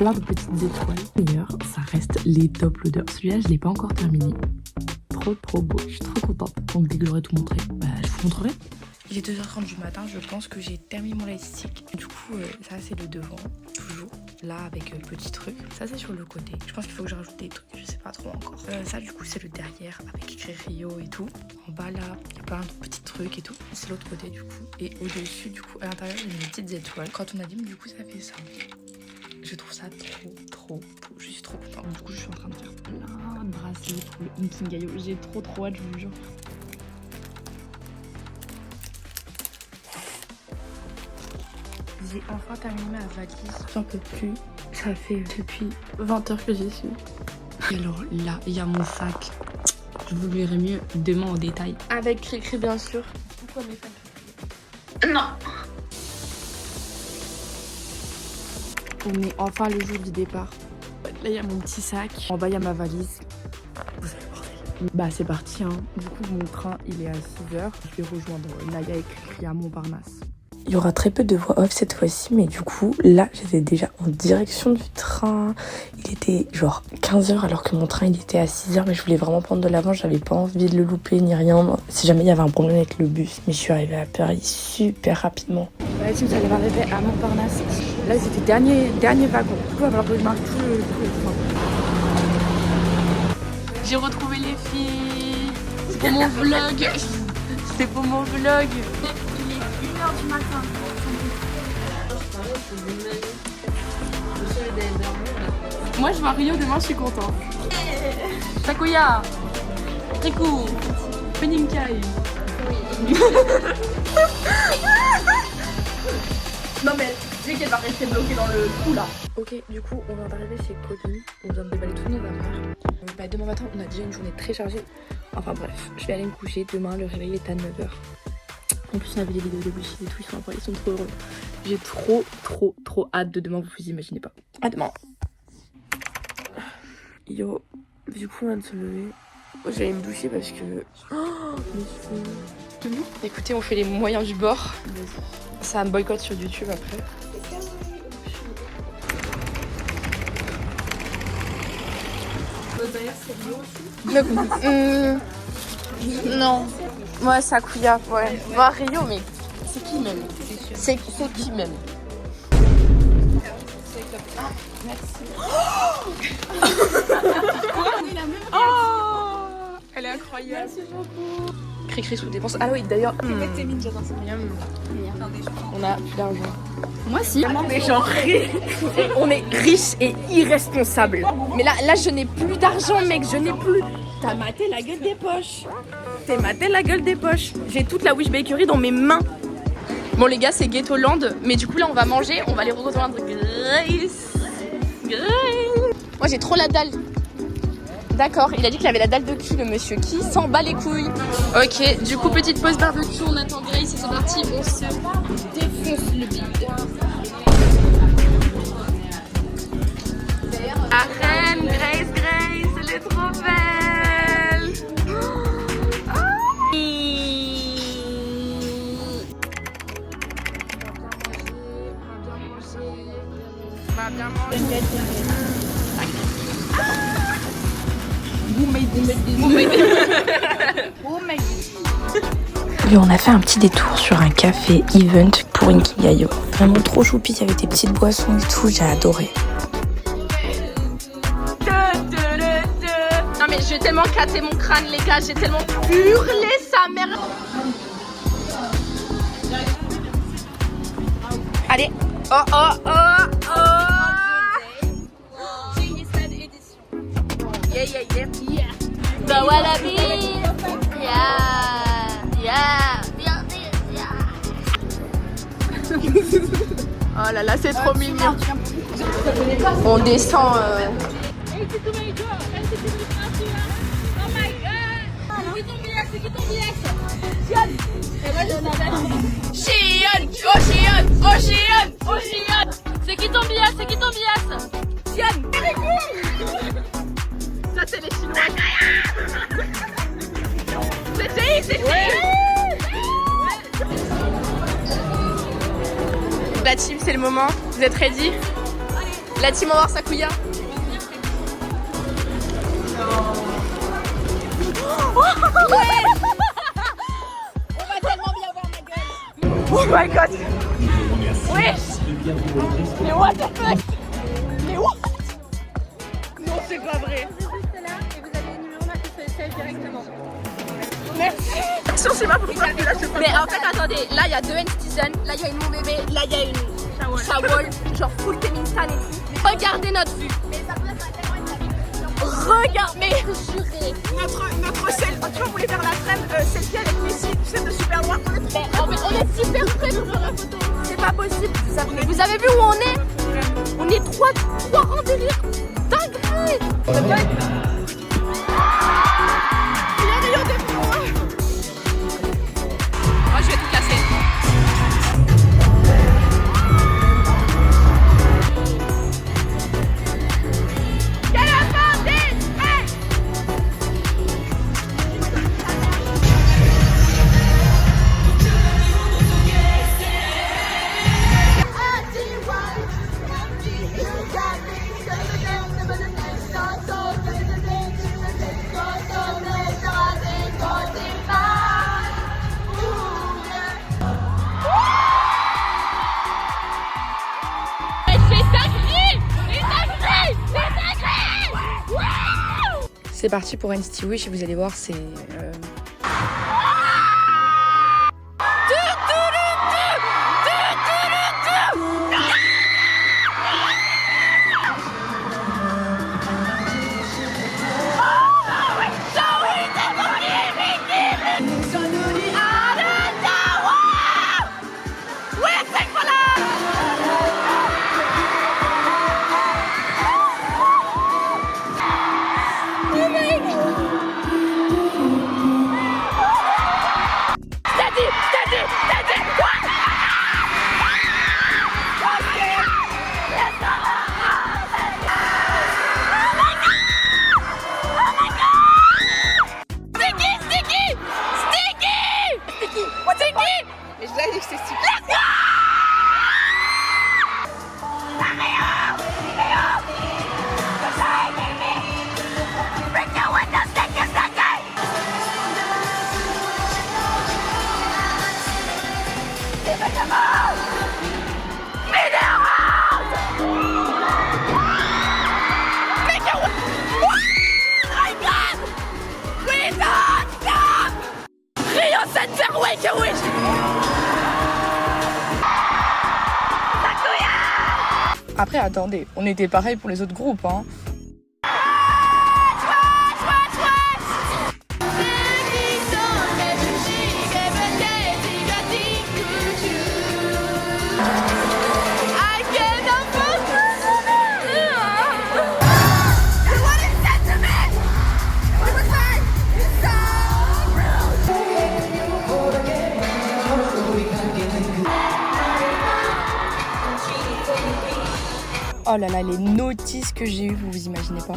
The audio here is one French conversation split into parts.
plein de petites étoiles. D'ailleurs, ça reste les top loaders. Celui-là, je l'ai pas encore terminé. Trop beau. Je suis trop contente. Donc dès que j'aurai tout montré, je vous montrerai. Il est 2h30 du matin, je pense que j'ai terminé mon light stick. Du coup, ça c'est le devant, toujours. Là, avec le petit truc. Ça c'est sur le côté. Je pense qu'il faut que je rajoute des trucs, je sais pas trop encore. Ça du coup c'est le derrière, avec écrit Rio et tout. En bas là, il y a plein de petits trucs et tout. C'est l'autre côté du coup. Et au-dessus du coup, à l'intérieur, j'ai des petites étoiles. Quand on a dit, du coup ça fait ça. Je trouve ça trop beau. Je suis trop contente. Du coup, je suis en train de faire plein de bracelets pour le Inkigayo. J'ai trop hâte, je vous jure. J'ai enfin terminé ma valise. J'en peux plus. Ça fait depuis 20 heures que j'y suis. Et alors là, il y a mon sac. Je vous le verrai mieux demain en détail. Avec Cricri bien sûr. Pourquoi mes fans? Non. On est enfin le jour du départ. Là, il y a mon petit sac. En bas, il y a ma valise. Vous savez, bordel. Bah, c'est parti, hein. Du coup, mon train, il est à 6h. Je vais rejoindre Naya et Cricri à Montparnasse. Il y aura très peu de voix off cette fois-ci, mais du coup, là, j'étais déjà en direction du train. Il était genre 15h alors que mon train, il était à 6h, mais je voulais vraiment prendre de l'avance. J'avais pas envie de le louper ni rien. Si jamais il y avait un problème avec le bus, mais je suis arrivée à Paris super rapidement. Ouais, si vous allez m'arriver à Montparnasse. Là, c'était dernier wagon. Du coup, il va falloir que je marque tout le train. J'ai retrouvé les filles. C'est pour mon vlog. C'est pour mon vlog. Du matin. Moi je vois Rio demain, je suis content. Takuya, Riku, Peninkai. Non mais dès qu'elle va rester bloquée dans le trou là. Ok, du coup on vient d'arriver chez Colline. On vient de déballer toutes nos affaires. Demain matin on a déjà une journée très chargée. Enfin bref, je vais aller me coucher. Demain le réveil est à 9h. En plus, on avait des vidéos de Bushi et tout, ils sont trop heureux. J'ai trop hâte de demain, vous imaginez pas. À demain. Yo, du coup, on vient de se lever. J'allais me doucher parce que... Oh, mes cheveux. Écoutez, on fait les moyens du bord. Ça va me boycott sur YouTube après. Non. Ouais, Sakuya, ouais. Moi, Rio, mais c'est qui même? C'est qui même? Ah, merci. Oh, elle est incroyable. Merci beaucoup. Cricri sous dépense. Ah oui, d'ailleurs. On a plus d'argent. Moi, si. Vraiment des gens riches. On est riches et irresponsables. Mais là, je n'ai plus d'argent, mec. Je n'ai plus. T'as maté la gueule des poches. J'ai toute la Wish Bakery dans mes mains. Bon les gars, c'est Ghetto Land. Mais du coup là on va manger. On va aller rejoindre Grace. Moi j'ai trop la dalle. D'accord, il a dit qu'il avait la dalle de cul le monsieur. Qui s'en bat les couilles. Ok, du coup petite pause barbecue. On attend Grace et c'est parti. On se défonce le bide. Arène, Grace, elle est trop belle. Et on a fait un petit détour sur un café event pour Inkigayo. Vraiment trop choupi, il y avait des petites boissons et tout, j'ai adoré. Non mais j'ai tellement catté mon crâne les gars, j'ai tellement hurlé sa mère. Allez. Oh. Yeah. The wallaby. Yeah. Oh là là, c'est trop mignon. On descend. C'est qui ton bias? Sion. Ça c'est les Chinois. C'était. La team, c'est le moment. Vous êtes ready? La team Omar Sakuya. Ouais. On va tellement bien voir ma gueule. Oh my god. Wesh. Mais what the fuck. Mais what. Non, c'est pas vrai. Juste là et vous avez le numéro là qui se fait directement. Merci. Je sais pas pourquoi tu lâches pas. Mais en fait, attendez, là il y a deux N-Citizen, là il y a une Mon Bébé, là il y a une Shawol, genre full Kemintan et tout. Regardez notre vue. Mais ça peut être tellement Regarde, mais juré. Notre selfie, tu vois, on voulait faire la crème selfie avec Messi, tu sais, de super loin. Mais en fait, on est super près pour faire la photo. C'est pas possible. Vous avez vu où on est? On est trois rangs délire. Dingue. Ça peut être... Moi je vais tout casser. C'est parti pour NCT Wish et vous allez voir, c'est... Après, attendez, on était pareil pour les autres groupes, hein. Oh là là, les notices que j'ai eues, vous vous imaginez pas.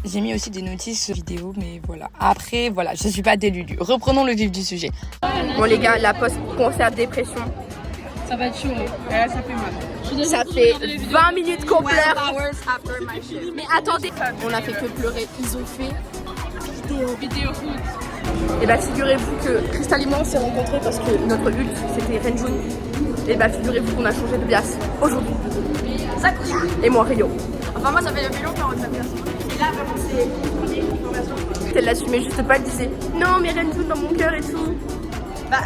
J'ai mis aussi des notices vidéo, mais voilà. Après, voilà, je suis pas déludue. Reprenons le vif du sujet. Bon les gars, la post-concert dépression. Ça va être chaud. Ça fait mal. Ça fait 20 minutes qu'on pleure. Mais attendez, on a fait que pleurer. Ils ont fait Vidéo foot. Et bah figurez-vous que Crystal et moi on s'est rencontrés parce que notre but c'était Renjun. Et bah figurez-vous qu'on a changé de bias aujourd'hui. Sakuya et moi Rio. Enfin moi ça fait depuis longtemps que ça fait. Et là vraiment c'est Elle l'assumait juste pas, elle disait non mais Renjun dans mon cœur et tout. Bah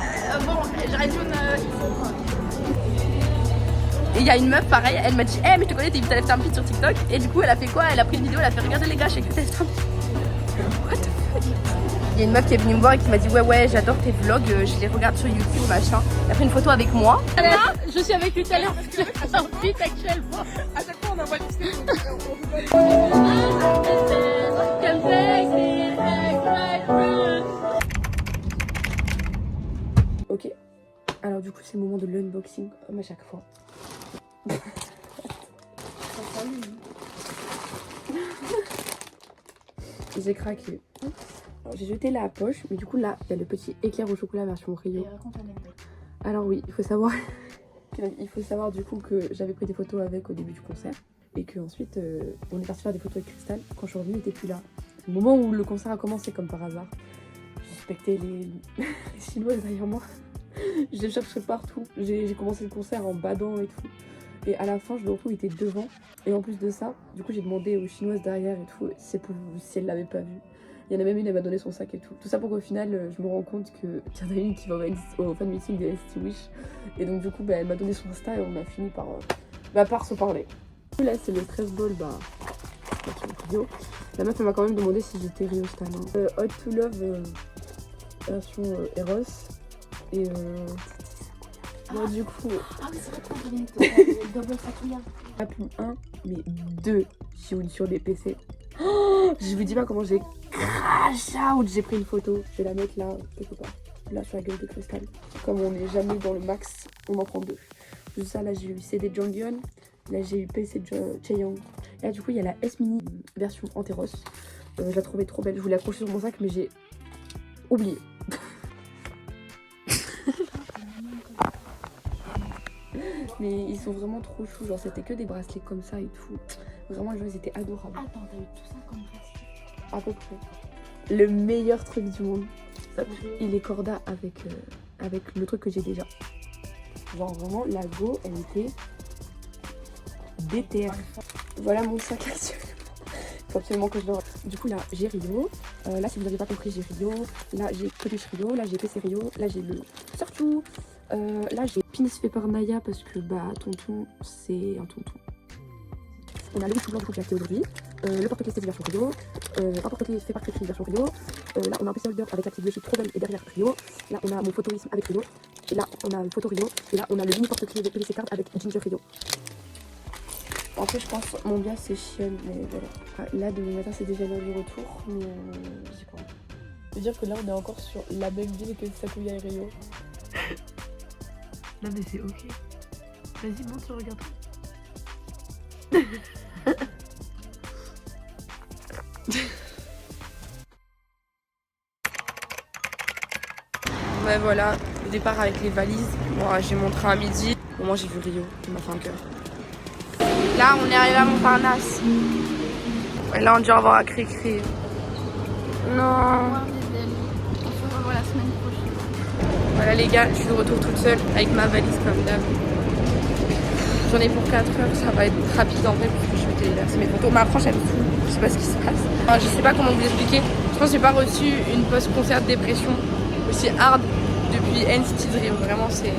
bon, Renjun il faut quoi. Et il y a une meuf pareil, elle m'a dit hey, mais je te connais, t'as fait un feed sur TikTok. Et du coup elle a fait quoi? Elle a pris une vidéo, elle a fait regarder les gars, je sais que t'as fait un what the fuck. Il y a une meuf qui est venue me voir et qui m'a dit ouais j'adore tes vlogs, je les regarde sur YouTube machin. Elle a pris une photo avec moi. Je suis avec lui tout à l'heure parce que je fais un feat actuellement. À chaque fois on envoie une Ok. Alors du coup c'est le moment de l'unboxing comme à chaque fois. J'ai craqué. Alors j'ai jeté la poche, mais du coup là il y a le petit éclair au chocolat version Rio. Alors oui, il faut savoir du coup que j'avais pris des photos avec au début du concert et que ensuite on est parti faire des photos avec Cristal. Quand je suis revenue, il était plus là. Au moment où le concert a commencé comme par hasard, j'ai suspecté les Chinoises derrière moi. Je les cherchais partout. J'ai commencé le concert en badant et tout. Et à la fin, je le retrouve, il était devant. Et en plus de ça, du coup, j'ai demandé aux Chinoises derrière et tout si elles l'avaient pas vu. Il y en a même une, elle m'a donné son sac et tout. Tout ça pour qu'au final, je me rends compte qu'il y en a une qui va au fan meeting des ST Wish. Et donc, du coup, elle m'a donné son Insta et on a fini par se parler. Là, c'est le 13 ball, Rio. La meuf, elle m'a quand même demandé si j'étais Rio Stan. Hot to Love, version Eros. Et moi, du coup. Ah, mais c'est vrai qu'on double Sakuya. Pas plus un, mais deux Jihoon sur des PC. Oh, je vous dis pas comment j'ai crash out. J'ai pris une photo. Je vais la mettre là, quelque part. Là, sur la gueule de Cristal. Comme on n'est jamais dans le max, on en prend deux. Juste ça, là, j'ai eu CD Jonghyun. Là, j'ai eu PC Chaeyoung. Et là, du coup, il y a la S Mini version Anteros. Je la trouvais trop belle. Je voulais accrocher sur mon sac, mais j'ai oublié. Mais ils sont vraiment trop choux. Genre, c'était que des bracelets comme ça et tout. Vraiment, ils étaient adorables. Attends, t'as eu tout ça comme bracelet? À peu près. Le meilleur truc du monde. Il est corda avec le truc que j'ai déjà. Genre, vraiment, la go, elle était DTR. Voilà mon sac actuel. Il faut absolument que je le... Du coup, là, j'ai Rio. Là, si vous n'avez pas compris, j'ai Rio. Là, j'ai Peluche Rio. Là, j'ai PC Rio. Là, j'ai le Surtout. Là, j'ai Pins fait par Naya parce que, tonton, c'est un tonton. On a le chou blanc que j'ai acheté aujourd'hui. Le porte-clés c'est version Rio. Un porte-clés fait par Cricri version Rio. Là, on a un PC holder avec la petite bleuchie trop belle et derrière Rio. Là, on a mon photoisme avec Rio. Et là, on a le photo Rio. Et là, on a le mini porte-clés de PVC card avec Ginger Rio. En fait, je pense mon bien c'est Xion, mais voilà. Là, demain matin, c'est déjà l'heure du retour, mais j'y crois. Ça veut dire que là, on est encore sur la même ville que Sakuya et Rio. Non, mais c'est ok. Vas-y, monte, tu regardes. Ouais, voilà, le départ avec les valises. Moi, j'ai mon train à midi. Au moins, j'ai vu Rio, qui m'a fait un cœur. Là, on est arrivé à Montparnasse. Et là, on dit au revoir à Cricri. Non. On se revoit la semaine prochaine. Voilà les gars, je suis de retour toute seule avec ma valise comme d'hab. J'en ai pour 4 heures, ça va être rapide en vrai parce que je vais déverser mes photos. Ma franche elle me fout, je sais pas ce qui se passe. Enfin, je sais pas comment vous expliquer. Je pense que j'ai pas reçu une post-concert de dépression aussi hard depuis NCT Dream. Vraiment c'est...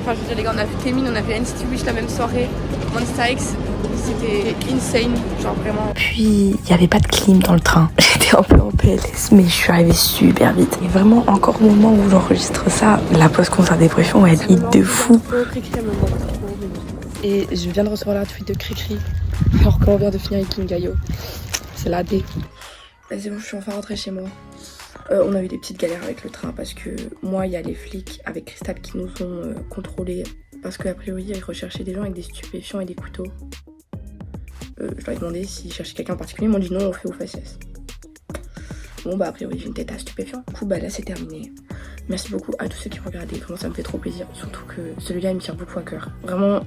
Enfin je veux dire les gars, on a vu Taemin, on a vu NCT Wish la même soirée. Monsta X, c'était insane, genre vraiment. Puis il n'y avait pas de clim dans le train. J'étais un peu en PLS, mais je suis arrivée super vite. Et vraiment, encore au moment où j'enregistre ça, la post-concert dépression va être hit de fou. Et je viens de recevoir la tweet de Cricri alors qu'on vient de finir avec Kim Gayo. C'est la D. C'est bon, je suis enfin rentrée chez moi. On a eu des petites galères avec le train parce que moi, il y a les flics avec Cristal qui nous ont contrôlés parce qu'a priori, ils recherchaient des gens avec des stupéfiants et des couteaux. Je leur ai demandé s'ils cherchaient quelqu'un en particulier, ils m'ont dit non, on fait aux faciès. Bon a priori j'ai une tête à stupéfiant. Du coup là c'est terminé. Merci beaucoup à tous ceux qui regardaient, vraiment ça me fait trop plaisir. Surtout que celui-là il me tient beaucoup à cœur. Vraiment,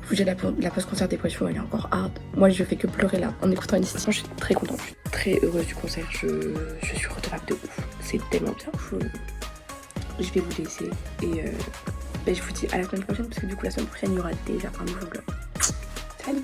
je vous dis la post-concert dépression elle est encore hard. Moi je fais que pleurer là en écoutant une citation. Je suis très contente, je suis très heureuse du concert. Je suis redevable de ouf. C'est tellement bien. Je vais vous laisser et je vous dis à la semaine prochaine parce que du coup la semaine prochaine il y aura déjà un nouveau vlog. Salut!